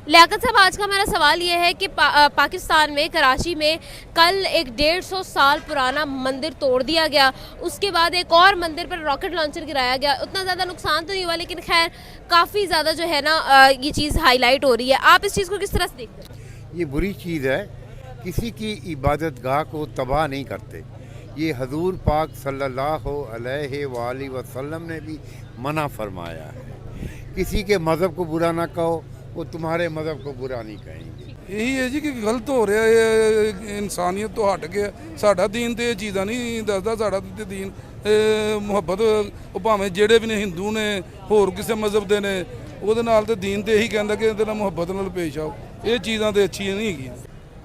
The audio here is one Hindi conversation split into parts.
लियाकत साहब, आज का हमारा सवाल ये है कि पाकिस्तान में कराची में कल एक 150 साल पुराना मंदिर तोड़ दिया गया, उसके बाद एक और मंदिर पर रॉकेट लॉन्चर गिराया गया। उतना ज़्यादा नुकसान तो नहीं हुआ, लेकिन खैर काफ़ी ज़्यादा जो है ना ये चीज़ हाईलाइट हो रही है। आप इस चीज़ को किस तरह से देखते हैं? ये बुरी चीज़ है, किसी की इबादत गाह को तबाह नहीं करते। ये हजूर पाक सल्लल्लाहु अलैहि वसल्लम ने भी मना फरमाया है। किसी के मज़हब को बुरा ना कहो, वो तुम्हारे मज़हब को बुरा नहीं कहेंगे। यही है जी कि गलत हो रहा है, इंसानियत तो हट गया। साडा दीन तो ये चीज़ा नहीं दसदा, साडा तो दीन मुहब्बत, ਉਹ ਭਾਵੇਂ ਜਿਹੜੇ ਵੀ ਨੇ ਹਿੰਦੂ ਨੇ ਹੋਰ ਕਿਸੇ ਮਜ਼ਹਬ ਦੇ ਨੇ ਉਹਦੇ ਨਾਲ ਤੇ ਦੀਨ ਤੇ ਇਹੀ ਕਹਿੰਦਾ ਕਿ ਇਹਦੇ ਨਾਲ ਮੁਹੱਬਤ ਨਾਲ ਪੇਸ਼ ਆਓ। ਇਹ ਚੀਜ਼ਾਂ ਤੇ ਅੱਛੀਆਂ नहीं ਹੈਗੀਆਂ।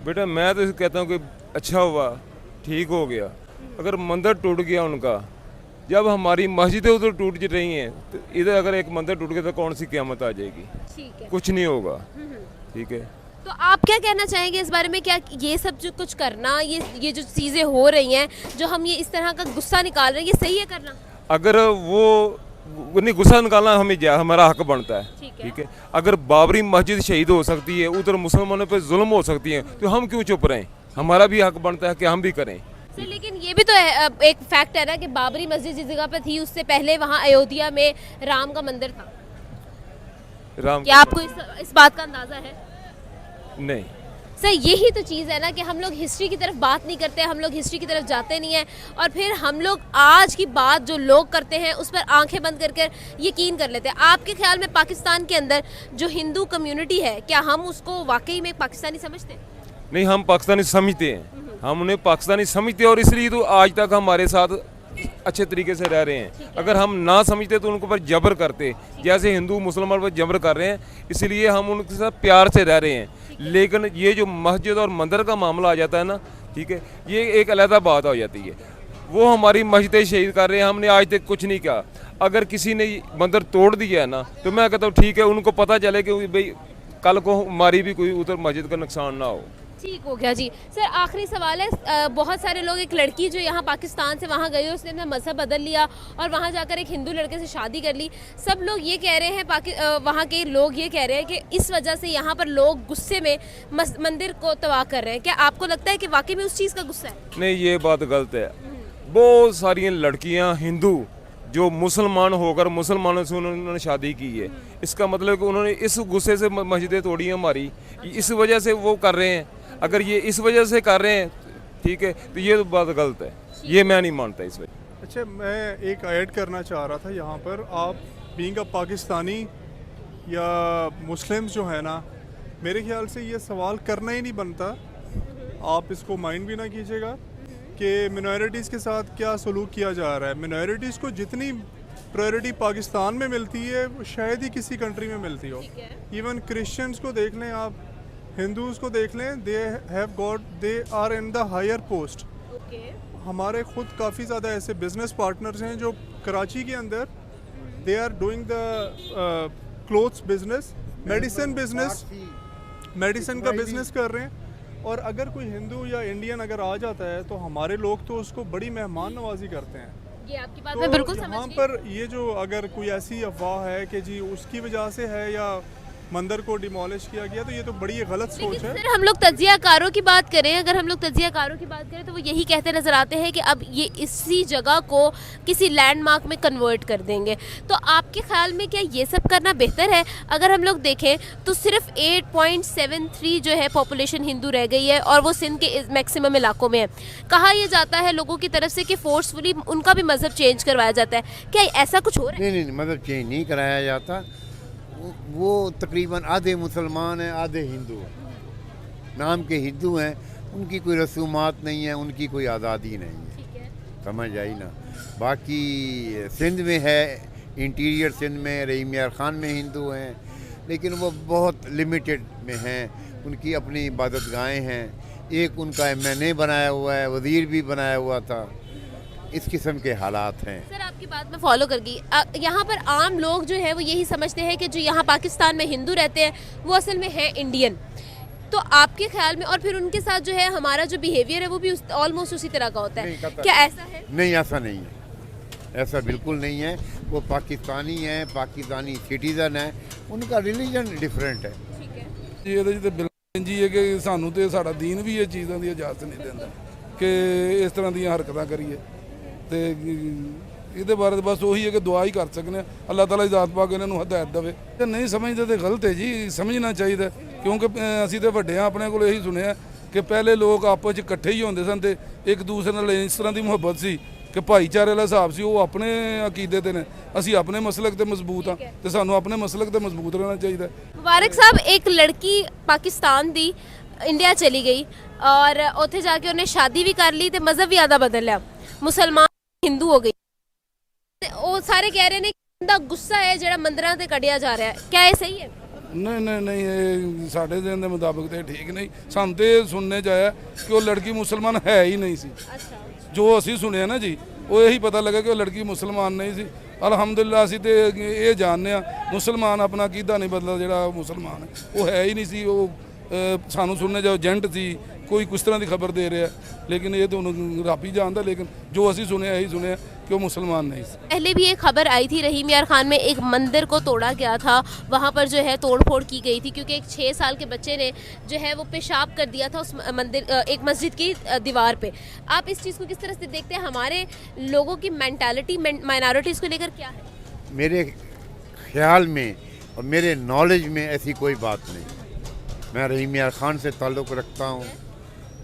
बेटा मैं तो कहता हूँ कि अच्छा हुआ, ठीक हो गया। अगर मंदिर टूट गया उनका, जब हमारी मस्जिदें उधर टूट रही हैं तो इधर अगर एक मंदिर टूट गया तो कौन सी क़यामत आ जाएगी? ठीक है, कुछ नहीं होगा। ठीक है, तो आप क्या कहना चाहेंगे इस बारे में? क्या ये सब जो कुछ करना, ये जो चीज़ें हो रही हैं, जो हम ये इस तरह का गुस्सा निकाल रहे हैं, ये सही है करना? अगर वो नहीं गुस्सा निकालना हमारा हक बनता है। ठीक है, अगर बाबरी मस्जिद शहीद हो सकती है, उधर मुसलमानों पे जुल्म हो सकती है, तो हम क्यों चुप रहें? हमारा भी हक बनता है कि हम भी करें। सर, लेकिन ये भी तो है, एक फैक्ट है ना कि बाबरी मस्जिद जिस जगह पे थी उससे पहले वहाँ अयोध्या में राम का मंदिर था। राम क्या आपको इस बात का अंदाजा है? नहीं, सर यही तो चीज़ है ना कि हम लोग हिस्ट्री की तरफ बात नहीं करते, हम लोग हिस्ट्री की तरफ जाते नहीं हैं, और फिर हम लोग आज की बात जो लोग करते हैं उस पर आंखें बंद करके यकीन कर लेते हैं। आपके ख्याल में पाकिस्तान के अंदर जो हिंदू कम्युनिटी है, क्या हम उसको वाकई में पाकिस्तानी समझते हैं? नहीं, हम पाकिस्तानी समझते हैं, हम उन्हें पाकिस्तानी समझते हैं, और इसलिए तो आज तक हमारे साथ अच्छे तरीके से रह रहे हैं। अगर हम ना समझते तो उनके ऊपर जबर करते, जैसे हिंदू मुसलमान पर जबर कर रहे हैं, इसलिए हम उनके साथ प्यार से रह रहे हैं। लेकिन ये जो मस्जिद और मंदिर का मामला आ जाता है ना, ठीक है, ये एक अलग बात हो जाती है। वो हमारी मस्जिदें शहीद कर रहे हैं, हमने आज तक कुछ नहीं किया। अगर किसी ने मंदिर तोड़ दिया है ना, तो मैं कहता हूँ ठीक है, उनको पता चले कि भाई कल को हमारी भी कोई उधर मस्जिद का नुकसान ना हो। ठीक हो गया जी। सर आखिरी सवाल है, बहुत सारे लोग, एक लड़की जो यहाँ पाकिस्तान से वहाँ गई, उसने अपना मज़हब बदल लिया और वहाँ जाकर एक हिंदू लड़के से शादी कर ली। सब लोग ये कह रहे हैं, वहाँ के लोग ये कह रहे हैं कि इस वजह से यहाँ पर लोग गुस्से में मंदिर को तबाह कर रहे हैं। क्या आपको लगता है कि वाकई में उस चीज़ का गुस्सा है? नहीं, ये बात गलत है। बहुत सारी लड़कियाँ हिंदू जो मुसलमान होकर मुसलमानों से उन्होंने शादी की है, इसका मतलब कि उन्होंने इस गुस्से से मस्जिदें तोड़ी हैं हमारी, इस वजह से वो कर रहे हैं। अगर ये इस वजह से कर रहे हैं, ठीक है, तो ये तो बात गलत है, ये मैं नहीं मानता इस वजह। अच्छा, मैं एक ऐड करना चाह रहा था यहाँ पर। आप बीइंग अ पाकिस्तानी या मुस्लिम्स जो है ना, मेरे ख्याल से ये सवाल करना ही नहीं बनता। आप इसको माइंड भी ना कीजिएगा कि मिनॉरिटीज़ के साथ क्या सलूक किया जा रहा है। मिनॉरिटीज़ को जितनी प्रायोरिटी पाकिस्तान में मिलती है, वो शायद ही किसी कंट्री में मिलती हो। इवन क्रिश्चियंस को देख लें आप, हिंदूज़ को देख लें, they are in the higher post. हमारे खुद काफ़ी ज़्यादा ऐसे बिजनेस पार्टनर्स हैं जो कराची के अंदर they are doing the clothes business, medicine business, medicine का बिजनेस कर रहे हैं। और अगर कोई हिंदू या इंडियन अगर आ जाता है तो हमारे लोग तो उसको बड़ी मेहमान नवाजी करते हैं। ये आपकी बात तो मैं बिल्कुल समझ यहाँ गई। पर ये जो अगर कोई ऐसी अफवाह है कि जी उसकी वजह से है या मंदिर को डिमोलिश किया गया, तो ये तो बड़ी गलत सोच है। सर हम लोग तज्जियाकारों की बात करें, अगर हम लोग तज्जियाकारों की बात करें तो वो यही कहते नजर आते हैं कि अब ये इसी जगह को किसी लैंडमार्क में कन्वर्ट कर देंगे। तो आपके ख्याल में क्या ये सब करना बेहतर है? अगर हम लोग देखें तो सिर्फ 8.73 जो है पॉपुलेशन हिंदू रह गई है, और वो सिंध के मैक्सिमम इलाकों में है। कहा यह जाता है लोगों की तरफ से कि फोर्सफुली उनका भी मज़हब चेंज करवाया जाता है। क्या ऐसा कुछ हो रहा है? नहीं, मज़हब चेंज नहीं कराया जाता। वो तकरीबन आधे मुसलमान हैं, आधे हिंदू हैं। नाम के हिंदू हैं, उनकी कोई रसूमात नहीं है, उनकी कोई आज़ादी नहीं है। समझ आई ना? बाकी सिंध में है, इंटीरियर सिंध में रहीम यार ख़ान में हिंदू हैं, लेकिन वो बहुत लिमिटेड में हैं। उनकी अपनी इबादत गाहें हैं। एक उनका MNA बनाया हुआ है, वज़ीर भी बनाया हुआ था। इस किस्म के हालात हैं। सर आपकी बात मैं फॉलो कर गई। यहाँ पर आम लोग जो है वो यही समझते हैं कि जो यहाँ पाकिस्तान में हिंदू रहते हैं वो असल में है इंडियन। तो आपके ख्याल में, और फिर उनके साथ जो है हमारा जो बिहेवियर है वो भी ऑलमोस्ट उसी तरह का होता है, क्या ऐसा है? नहीं, ऐसा नहीं है, ऐसा बिल्कुल नहीं है। वो पाकिस्तानी हैं, पाकिस्तानी सिटीज़न हैं, उनका रिलीजन डिफरेंट है। ठीक है। ਜੀ ਇਹਦੇ 'ਚ ਤੇ ਬਿਲਕੁਲ ਜੀ ਹੈ ਕਿ ਸਾਨੂੰ ਤੇ ਸਾਡਾ ਦੀਨ ਵੀ ਇਹ ਚੀਜ਼ਾਂ ਦੀ ਇਜਾਜ਼ਤ ਨਹੀਂ ਦਿੰਦਾ ਕਿ ਇਸ ਤਰ੍ਹਾਂ ਦੀਆਂ ਹਰਕਤਾਂ ਕਰੀਏ ਤੇ ਇਹਦੇ ਬਾਰੇ ਤਾਂ ਬਸ ਉਹੀ ਹੈ ਕਿ ਦੁਆ ਹੀ ਕਰ ਸਕਦੇ ਹਾਂ, ਅੱਲਾਹ ਤਾਲਾ ਜ਼ਾਤ ਪਾਕ ਇਹਨਾਂ ਨੂੰ ਹਦਾਇਤ ਦੇਵੇ। ਤੇ ਨਹੀਂ ਸਮਝਦੇ ਤੇ ਗਲਤ ਹੈ ਜੀ, ਸਮਝਣਾ ਚਾਹੀਦਾ ਕਿਉਂਕਿ ਅਸੀਂ ਤੇ ਵੱਡੇ ਹਾਂ, ਆਪਣੇ ਕੋਲ ਇਹੀ ਸੁਣਿਆ ਕਿ ਪਹਿਲੇ ਲੋਕ ਆਪਸ 'ਚ ਇਕੱਠੇ ਹੀ ਹੁੰਦੇ ਸਨ ਤੇ ਇੱਕ ਦੂਸਰੇ ਨਾਲ ਇਸ ਤਰ੍ਹਾਂ ਦੀ ਮੁਹੱਬਤ ਸੀ ਕਿ ਭਾਈਚਾਰੇ ਵਾਲਾ ਹਿਸਾਬ ਸੀ। ਉਹ ਆਪਣੇ ਅਕੀਦੇ ਤੇ ਨੇ, ਅਸੀਂ ਆਪਣੇ ਮਸਲਕ ਤੇ ਮਜ਼ਬੂਤ ਹਾਂ ਤੇ ਸਾਨੂੰ ਆਪਣੇ ਮਸਲਕ ਤੇ ਮਜ਼ਬੂਤ ਰਹਿਣਾ ਚਾਹੀਦਾ। ਮੁਬਾਰਕ ਸਾਹਿਬ, ਇੱਕ ਲੜਕੀ ਪਾਕਿਸਤਾਨ ਦੀ ਇੰਡੀਆ ਚਲੀ ਗਈ ਔਰ ਉੱਥੇ ਜਾ ਕੇ ਉਹਨੇ ਸ਼ਾਦੀ ਵੀ ਕਰ ਲਈ ਤੇ ਮਜ਼ਹਬ ਵੀ ਆਦਾ ਬਦਲ ਲਿਆ, ਮੁਸਲਮਾਨ ਹਿੰਦੂ ਹੋ ਗਈ। ਤੇ ਉਹ ਸਾਰੇ ਕਹਿ ਰਹੇ ਨੇ ਕਿ ਇਹਦਾ ਗੁੱਸਾ ਹੈ ਜਿਹੜਾ ਮੰਦਰਾਂ ਤੇ ਕੱਢਿਆ ਜਾ ਰਿਹਾ ਹੈ, ਕਿਆ ਇਹ ਸਹੀ ਹੈ? ਨਹੀਂ ਇਹ ਸਾਡੇ ਦਿਨ ਦੇ ਮੁਤਾਬਕ ਤੇ ਠੀਕ ਨਹੀਂ। ਸਾਨੂੰ ਤੇ ਸੁਣਨੇ 'ਚ ਆਇਆ ਕਿ ਉਹ ਲੜਕੀ ਮੁਸਲਮਾਨ ਹੈ ਹੀ ਨਹੀਂ ਸੀ। ਅੱਛਾ, ਜੋ ਅਸੀਂ ਸੁਣਿਆ ਨਾ ਜੀ, ਉਹ ਇਹੀ ਪਤਾ ਲੱਗਾ ਕਿ ਉਹ ਲੜਕੀ ਮੁਸਲਮਾਨ ਨਹੀਂ ਸੀ। ਅਲਹਮਦੁਲਿਲਾ ਅਸੀਂ ਤੇ ਇਹ ਜਾਣਦੇ ਆ ਮੁਸਲਮਾਨ ਆਪਣਾ ਅਕੀਦਾ ਨਹੀਂ ਬਦਲਦਾ, ਜਿਹੜਾ ਮੁਸਲਮਾਨ ਹੈ ਉਹ ਹੈ ਹੀ ਨਹੀਂ ਸੀ। ਉਹ ਸਾਨੂੰ ਸੁਣਨੇ ਜਾਓ ਏਜੰਟ ਸੀ, ਕੋਈ ਕਿਸ ਤਰ੍ਹਾਂ ਦੀ ਖਬਰ ਦੇ ਰਿਹਾ, लेकिन ये तो रब ही जानता। लेकिन जो असी सुने यही सुने कि वो मुसलमान नहीं। पहले भी एक खबर आई थी रहीम यार खान में एक मंदिर को तोड़ा गया था, वहाँ पर जो है तोड़फोड़ की गई थी क्योंकि एक 6 साल के बच्चे ने जो है वो पेशाब कर दिया था उस मंदिर एक मस्जिद की दीवार पे। आप इस चीज़ को किस तरह से देखते हैं? हमारे लोगों की मैंटालिटी माइनॉरिटीज़ को लेकर क्या है? मेरे ख्याल में और मेरे नॉलेज में ऐसी कोई बात नहीं। मैं रहीम यार खान से ताल्लुक़ रखता हूँ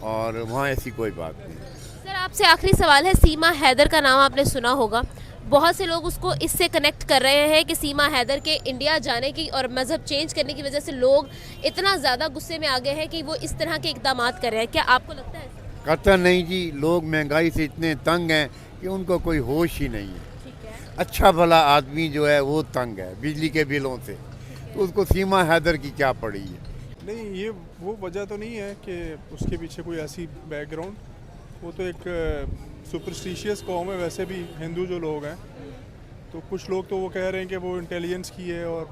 और वहाँ ऐसी कोई बात नहीं। सर आपसे आखिरी सवाल है, सीमा हैदर का नाम आपने सुना होगा, बहुत से लोग उसको इससे कनेक्ट कर रहे हैं कि सीमा हैदर के इंडिया जाने की और मज़हब चेंज करने की वजह से लोग इतना ज़्यादा गुस्से में आ गए हैं कि वो इस तरह के इकदाम कर रहे हैं। क्या आपको लगता है? कतई नहीं जी, लोग महंगाई से इतने तंग हैं कि उनको कोई होश ही नहीं है। ठीक है, अच्छा भला आदमी जो है वो तंग है बिजली के बिलों से, तो उसको सीमा हैदर की क्या पड़ी है? नहीं, ये वो वजह तो नहीं है कि उसके पीछे कोई ऐसी बैकग्राउंड, वो तो एक सुपरस्टिशियस कौम है। वैसे भी हिंदू जो लोग हैं, तो कुछ लोग तो वो कह रहे हैं कि वो इंटेलिजेंस की है और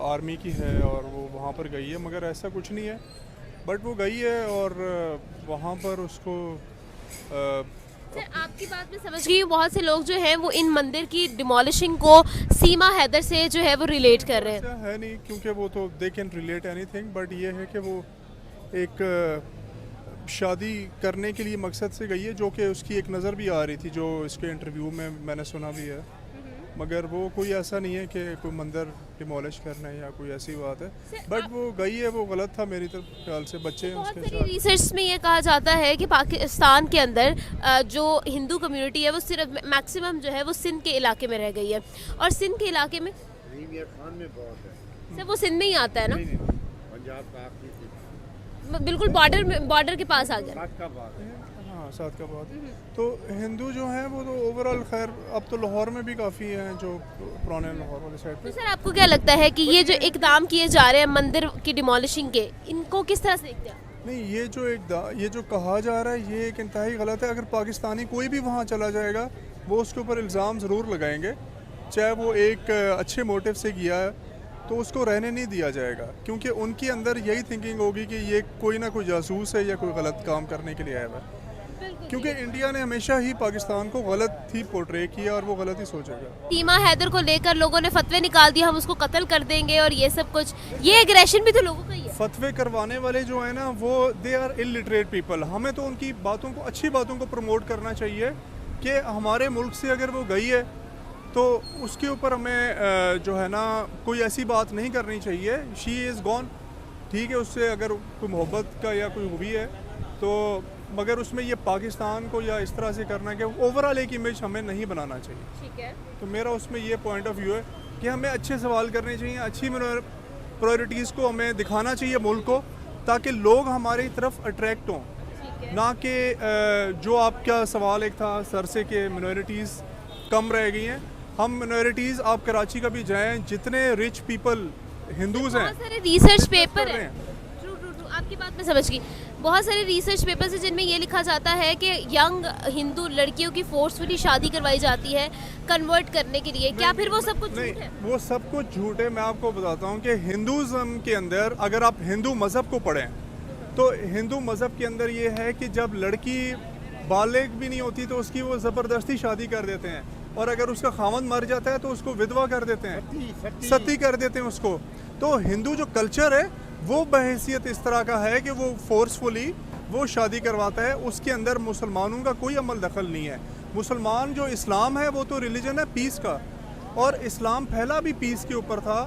आर्मी की है और वो वहाँ पर गई है, मगर ऐसा कुछ नहीं है। बट वो गई है और वहाँ पर उसको सर आपकी बात में समझ गई हूँ, बहुत से लोग जो हैं वो इन मंदिर की डिमोलिशिंग को सीमा हैदर से जो है वो रिलेट कर रहे हैं। ऐसा है नहीं, क्योंकि वो तो they can relate anything, but ये है कि वो एक शादी करने के लिए मकसद से गई है, जो कि उसकी एक नज़र भी आ रही थी, जो इसके इंटरव्यू में मैंने सुना भी है। मगर वो कोई ऐसा नहीं है कि कोई मंदिर डिमोलिश करना है या कोई ऐसी बात है। बट वो गई है, वो गलत था मेरी तरफ ख्याल से। बच्चे हैं बहुत उसके सारी साथ। रिसर्च में ये कहा जाता है कि पाकिस्तान के अंदर जो हिंदू कम्युनिटी है वो सिर्फ मैक्सिमम जो है वो सिंध के इलाके में रह गई है, और सिंध के इलाके में रहीम यार खान में बहुत है। सर वो सिंध में ही आता है ना, पंजाब का आखिरी बिल्कुल बॉर्डर के पास आ गया। बात का बात है। हाँ, साथ का बात। तो हिंदू जो हैं वो तो ओवरऑल, खैर अब तो लाहौर में भी काफ़ी हैं जो पुराने लाहौर वाले साइड तो पे। सर आपको क्या लगता है कि ये जो इकदाम किए जा रहे हैं मंदिर की डिमोलिशिंग के, इनको किस तरह से देखते हैं? नहीं, ये जो कहा जा रहा है ये एक इंतहाई गलत है। अगर पाकिस्तानी कोई भी वहाँ चला जाएगा, वो उसके ऊपर इल्ज़ाम ज़रूर लगाएंगे, चाहे वो एक अच्छे मोटिव से किया है, तो उसको रहने नहीं दिया जाएगा, क्योंकि उनके अंदर यही थिंकिंग होगी कि ये कोई ना कोई जासूस है या कोई गलत काम करने के लिए आया हुआ है। क्योंकि इंडिया ने हमेशा ही पाकिस्तान को गलत ही पोर्ट्रे किया और वो गलत ही सोचेगा। सीमा हैदर को लेकर लोगों ने फतवे निकाल दिए, हम उसको कत्ल कर देंगे और ये सब कुछ, ये एग्रेशन भी तो लोगों का ही है। फतवे करवाने वाले जो है ना, वो दे आर इलिटरेट पीपल। हमें तो उनकी बातों को, अच्छी बातों को प्रमोट करना चाहिए कि हमारे मुल्क से अगर वो गई है तो उसके ऊपर हमें जो है ना कोई ऐसी बात नहीं करनी चाहिए। शी इज़ गॉन, ठीक है, उससे अगर कोई मोहब्बत का या कोई हुई है तो, मगर उसमें ये पाकिस्तान को या इस तरह से करना कि ओवरऑल एक इमेज हमें नहीं बनाना चाहिए। ठीक है, तो मेरा उसमें ये पॉइंट ऑफ व्यू है कि हमें अच्छे सवाल करने चाहिए, अच्छी प्रायोरिटीज़ को हमें दिखाना चाहिए मुल्क को, ताकि लोग हमारी तरफ अट्रैक्ट हों, ना कि जो आपका सवाल एक था सर से कि मिनॉरिटीज़ कम रह गई हैं। हम मिनॉरिटीज़, आप कराची का भी जाएं, जितने रिच पीपल हिंदूज़ हैं, बहुत सारे रिसर्च कर पेपर रहे हैं। ट्रू ट्रू ट्रू, आपकी बात में समझ गई। बहुत सारे रिसर्च पेपर्स हैं जिनमें ये लिखा जाता है कि यंग हिंदू लड़कियों की फोर्सफुली शादी करवाई जाती है कन्वर्ट करने के लिए। क्या फिर वो सब कुछ नहीं, झूठ है? वो सब कुछ झूठ है। मैं आपको बताता हूँ कि हिंदुज़म के अंदर, अगर आप हिंदू मज़हब को पढ़ें, तो हिंदू मज़हब के अंदर ये है कि जब लड़की बालिग भी नहीं होती तो उसकी वो ज़बरदस्ती शादी कर देते हैं, और अगर उसका खामन मर जाता है तो उसको विधवा कर देते हैं, सती कर देते हैं उसको। तो हिंदू जो कल्चर है वो बहैसियत इस तरह का है कि वो फोर्सफुली वो शादी करवाता है, उसके अंदर मुसलमानों का कोई अमल दखल नहीं है। मुसलमान जो इस्लाम है वो तो रिलीजन है पीस का, और इस्लाम फैला भी पीस के ऊपर था।